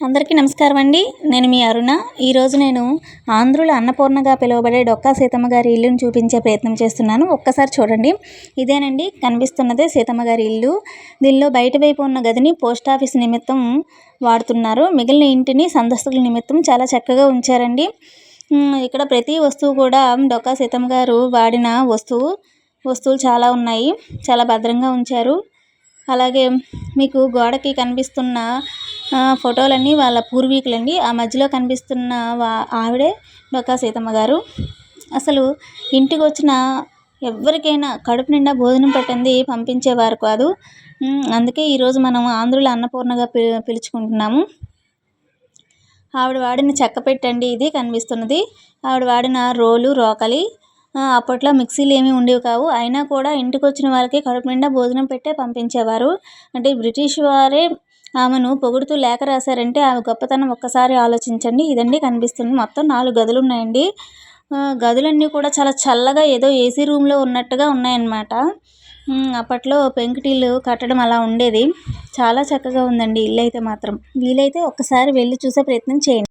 అందరికీ నమస్కారం అండి. నేను మీ అరుణ. ఈరోజు నేను ఆంధ్రుల అన్నపూర్ణగా పిలువబడే డొక్కా సీతమ్మ గారి ఇల్లుని చూపించే ప్రయత్నం చేస్తున్నాను. ఒక్కసారి చూడండి. ఇదేనండి కనిపిస్తున్నదే సీతమ్మ గారి ఇల్లు. దీనిలో బయట వైపు ఉన్న గదిని పోస్ట్ ఆఫీస్ నిమిత్తం వాడుతున్నారు. మిగిలిన ఇంటిని సందర్శకుల నిమిత్తం చాలా చక్కగా ఉంచారండి. ఇక్కడ ప్రతి వస్తువు కూడా డొక్కా సీతమ్మ గారు వాడిన వస్తువులు చాలా ఉన్నాయి. చాలా భద్రంగా ఉంచారు. అలాగే మీకు గోడకి కనిపిస్తున్న ఫోటోలన్నీ వాళ్ళ పూర్వీకులండి. ఆ మధ్యలో కనిపిస్తున్న ఆవిడే డొక్కా సీతమ్మ గారు. అసలు ఇంటికి వచ్చిన ఎవరికైనా కడుపు నిండా భోజనం పెట్టింది పంపించేవారు కాదు. అందుకే ఈరోజు మనం ఆంధ్రుల అన్నపూర్ణగా పిలుచుకుంటున్నాము. ఆవిడ వాడిన చెక్క పెట్టండి ఇది కనిపిస్తున్నది. ఆవిడ వాడిన రోకలి. అప్పట్లో మిక్సీలు ఏమీ ఉండేవి కావు. అయినా కూడా ఇంటికి వచ్చిన వాళ్ళకి కడుపు నిండా భోజనం పెట్టే పంపించేవారు. అంటే బ్రిటిష్ వారే ఆమెను పొగుడుతూ లేఖ రాశారంటే ఆమె గొప్పతనం ఒక్కసారి ఆలోచించండి. ఇదండి కనిపిస్తుంది. మొత్తం 4 గదులు ఉన్నాయండి. గదులన్నీ కూడా చాలా చల్లగా ఏదో ఏసీ రూమ్లో ఉన్నట్టుగా ఉన్నాయన్నమాట. అప్పట్లో పెంకుటిల్లు కట్టడం అలా ఉండేది. చాలా చక్కగా ఉందండి ఇల్లు అయితే మాత్రం. వీలైతే ఒక్కసారి వెళ్ళి చూసే ప్రయత్నం చేయండి.